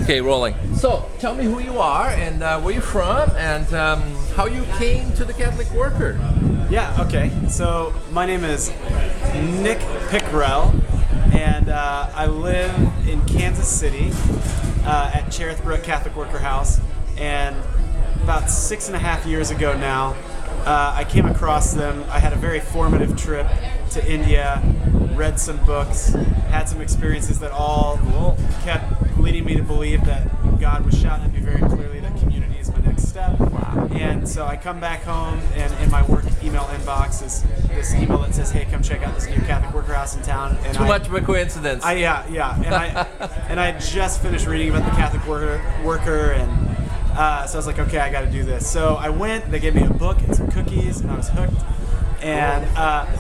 Okay, rolling. So, tell me who you are and where you're from and how you came to the Catholic Worker. Yeah, okay. So, my name is Nick Pickrell, and I live in Kansas City at Cherith Brook Catholic Worker House. And about 6.5 years ago now, I came across them. I had a very formative trip to India, read some books, had some experiences that all kept leading me to believe that God was shouting at me very clearly that community is my next step. Wow. And so I come back home, and in my work email inbox is this email that says, "Hey, come check out this new Catholic Worker House in town." And Too much of a coincidence. And I just finished reading about the Catholic Worker, and so I was like, okay, I got to do this. So I went. They gave me a book and some cookies, and I was hooked. And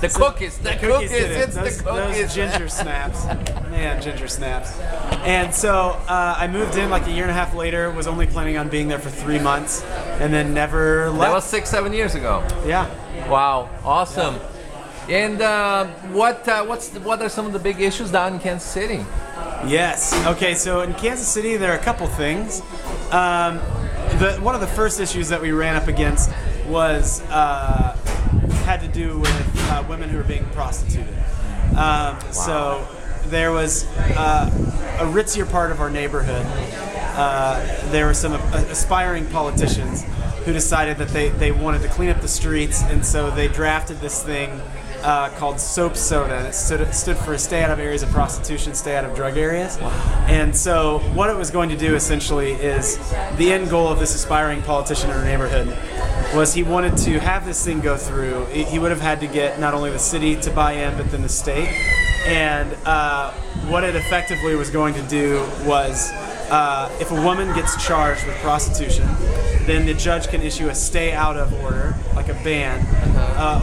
the cookies, it's those, the cookies. Those ginger snaps, man, ginger snaps. And so I moved in like a year and a half later. Was only planning on being there for 3 months, and then never left. That was 6-7 years ago. Yeah. Wow, awesome. Yeah. And what are some of the big issues down in Kansas City? Yes. Okay. So in Kansas City, there are a couple things. One of the first issues that we ran up against was had to do with women who were being prostituted. Wow. So there was a ritzier part of our neighborhood. There were some aspiring politicians who decided that they wanted to clean up the streets, and so they drafted this thing called Soap Soda, and it stood for stay out of areas of prostitution, stay out of drug areas. Wow. And so what it was going to do essentially is the end goal of this aspiring politician in our neighborhood was he wanted to have this thing go through. He would have had to get not only the city to buy in, but then the state. And what it effectively was going to do was if a woman gets charged with prostitution, then the judge can issue a stay out of order, like a ban,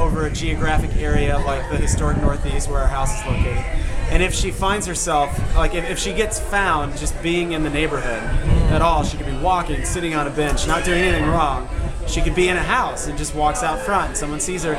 over a geographic area like the historic Northeast where our house is located. And if she finds herself, like if she gets found just being in the neighborhood at all, she could be walking, sitting on a bench, not doing anything wrong. She could be in a house and just walks out front and someone sees her.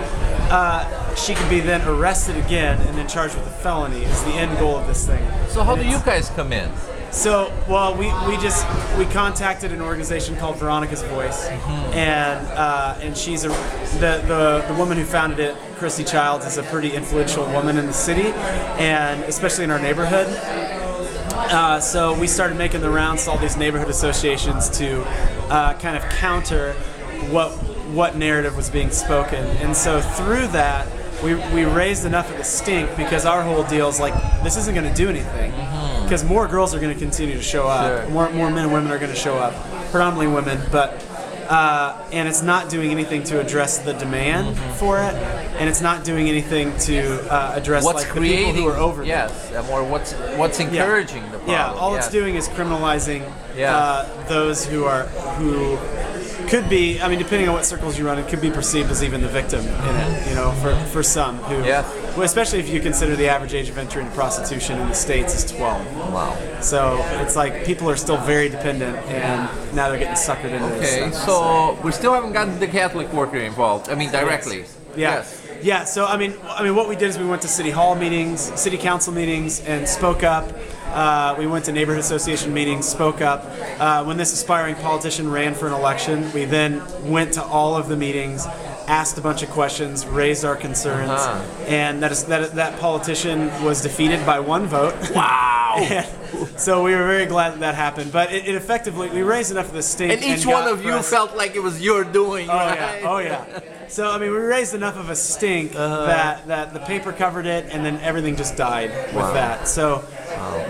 She could be then arrested again and then charged with a felony is the end goal of this thing. So how do you guys come in? So, well, we contacted an organization called Veronica's Voice, and she's the woman who founded it, Christy Childs, is a pretty influential woman in the city, and especially in our neighborhood. So we started making the rounds to all these neighborhood associations to kind of counter what narrative was being spoken, and so through that we raised enough of the stink because our whole deal is like this isn't going to do anything. Because more girls are going to continue to show up, sure. More men and women are going to show up, predominantly women, but and it's not doing anything to address the demand for it, and it's not doing anything to address what's like the people who are over there. Yes, or what's encouraging the problem. Yeah, all it's doing is criminalizing those who could be, I mean, depending on what circles you run, it could be perceived as even the victim in it, you know, for some who, well, especially if you consider the average age of entry into prostitution in the States is 12. Wow. So it's like people are still very dependent, and now they're getting suckered into this stuff. Okay, so we still haven't gotten the Catholic Worker involved, I mean, directly. Yes. Yeah, so I mean, what we did is we went to city hall meetings, city council meetings, and spoke up. We went to neighborhood association meetings, spoke up. When this aspiring politician ran for an election, we then went to all of the meetings, asked a bunch of questions, raised our concerns, and that politician was defeated by 1 vote. Wow! So we were very glad that happened. But it effectively, we raised enough of the stink. And each one of you felt like it was your doing, right? Oh yeah. So I mean, we raised enough of a stink that the paper covered it, and then everything just died with that. So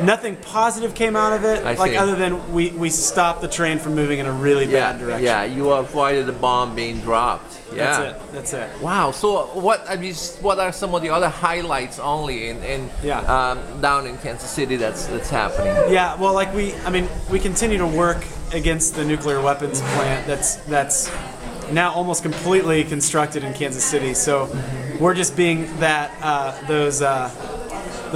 nothing positive came out of it, other than we stopped the train from moving in a really bad direction. Yeah, you avoided the bomb being dropped. Yeah, that's it. Wow. So what are some of the other highlights only in down in Kansas City that's happening? Yeah, well, like we continue to work against the nuclear weapons plant that's now almost completely constructed in Kansas City. So we're just being those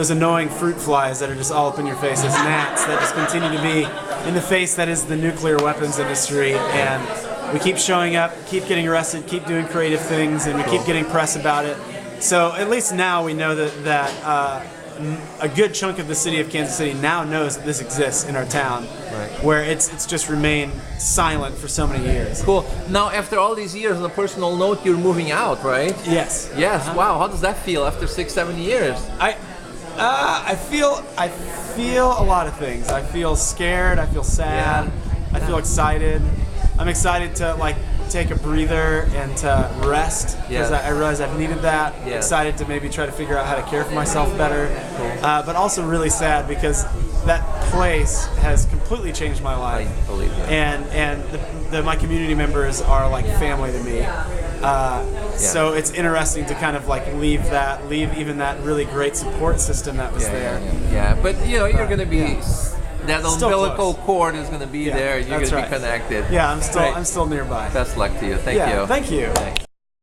annoying fruit flies that are just all up in your face, as gnats that just continue to be in the face that is the nuclear weapons industry. And we keep showing up, keep getting arrested, keep doing creative things, and we keep getting press about it. So at least now we know that a good chunk of the city of Kansas City now knows that this exists in our town, Right. where it's just remained silent for so many years. Cool. Now, after all these years, on a personal note, you're moving out, right? Yes. Yes. Wow. How does that feel after 6-7 years? I feel a lot of things. I feel scared. I feel sad. Yeah. I feel excited. I'm excited to like take a breather and to rest because I realize I've needed that. Yeah. Excited to maybe try to figure out how to care for myself better. Cool. But also really sad because that place has completely changed my life. I believe that. And my community members are like family to me. So it's interesting to kind of like leave even that really great support system that was there. Yeah. But you know, you're going to be that Still umbilical close. cord is going to be there. You're going to be connected. Yeah, I'm Great. still nearby. Best luck to you. Thank you. Thank you.